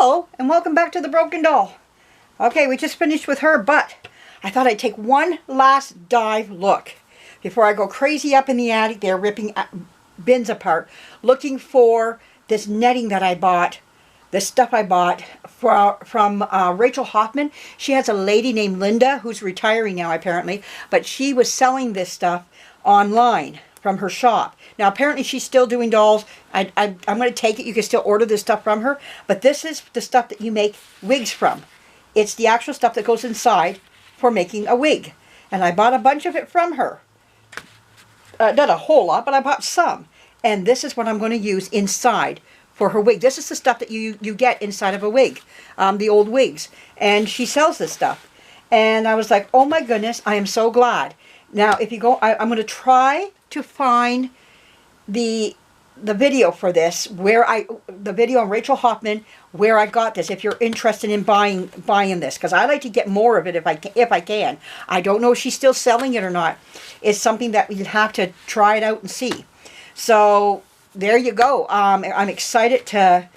Hello, and welcome back to the Broken Doll. Okay, we just finished with her, but I thought I'd take one last dive look before I go crazy up in the attic there, ripping bins apart, looking for this netting that I bought, this stuff I bought from Rachel Hoffman. She has a lady named Linda who's retiring now, apparently, but she was selling this stuff online from her shop. Now apparently she's still doing dolls. I'm going to take it. You can still order this stuff from her, but this is the stuff that you make wigs from. It's the actual stuff that goes inside for making a wig, and I bought a bunch of it from her. Not a whole lot, but I bought some, and this is what I'm going to use inside for her wig. This is the stuff that you get inside of a wig, the old wigs, and she sells this stuff, and I was like, oh my goodness, I am so glad. Now if you go, I'm going to try to find the video for this, the video on Rachel Hoffman where I got this, if you're interested in buying this, because I like to get more of it if I can. I don't know if she's still selling it or not. It's something that we'd have to try it out and see. So there you go. I'm excited to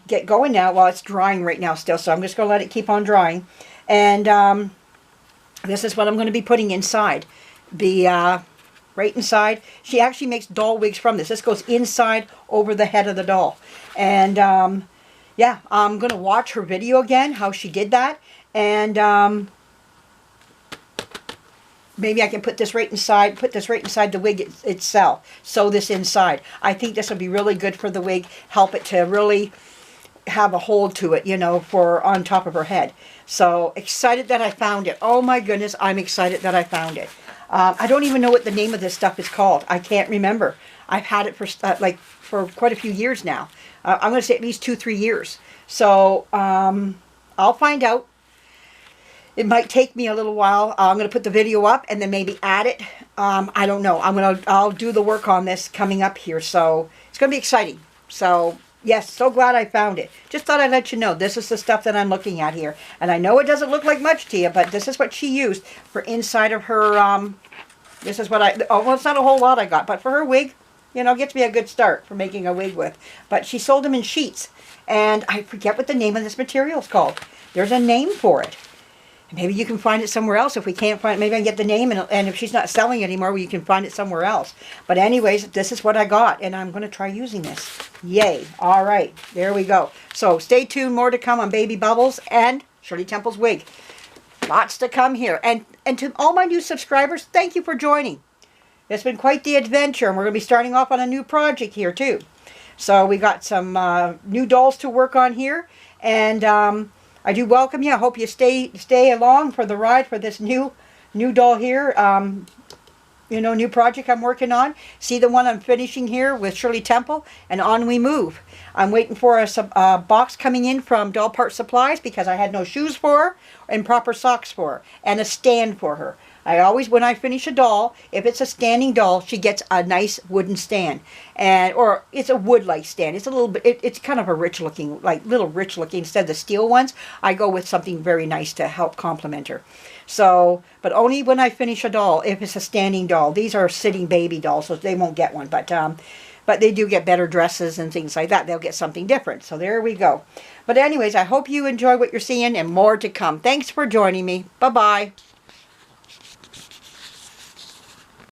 get going now. Well, it's drying right now still, so I'm just going to let it keep on drying. And this is what I'm going to be putting inside the right inside. She actually makes doll wigs from this. This goes inside over the head of the doll. And yeah, I'm going to watch her video again, how she did that. And maybe I can put this right inside the wig itself. Sew this inside. I think this will be really good for the wig. Help it to really have a hold to it, you know, for on top of her head. So excited that I found it. Oh my goodness, I'm excited that I found it. I don't even know what the name of this stuff is called. I can't remember. I've had it for quite a few years now. I'm going to say at least 2-3 years. So I'll find out. It might take me a little while. I'm going to put the video up and then maybe add it. I don't know. I'll do the work on this coming up here. So it's going to be exciting. So yes, so glad I found it. Just thought I'd let you know. This is the stuff that I'm looking at here. And I know it doesn't look like much to you, but this is what she used for inside of her, this is what well, it's not a whole lot I got, but for her wig, you know, gets me a good start for making a wig with. But she sold them in sheets. And I forget what the name of this material is called. There's a name for it. Maybe you can find it somewhere else. If we can't find it, maybe I can get the name, and if she's not selling it anymore, well, you can find it somewhere else. But anyways, this is what I got, and I'm going to try using this. Yay. All right. There we go. So stay tuned. More to come on Baby Bubbles and Shirley Temple's wig. Lots to come here. And to all my new subscribers, thank you for joining. It's been quite the adventure, and we're going to be starting off on a new project here, too. So we got some new dolls to work on here, and I do welcome you. I hope you stay along for the ride for this new doll here. You know, new project I'm working on. See the one I'm finishing here with Shirley Temple, and on we move. I'm waiting for a box coming in from Doll Part Supplies because I had no shoes for her and proper socks for her and a stand for her. I always, when I finish a doll, if it's a standing doll, she gets a nice wooden stand, or it's a wood-like stand. It's a little bit, it's kind of a rich-looking, like little rich-looking. Instead of the steel ones, I go with something very nice to help complement her. So, but only when I finish a doll, if it's a standing doll. These are sitting baby dolls, so they won't get one, but they do get better dresses and things like that. They'll get something different. So there we go. But anyways, I hope you enjoy what you're seeing and more to come. Thanks for joining me. Bye-bye.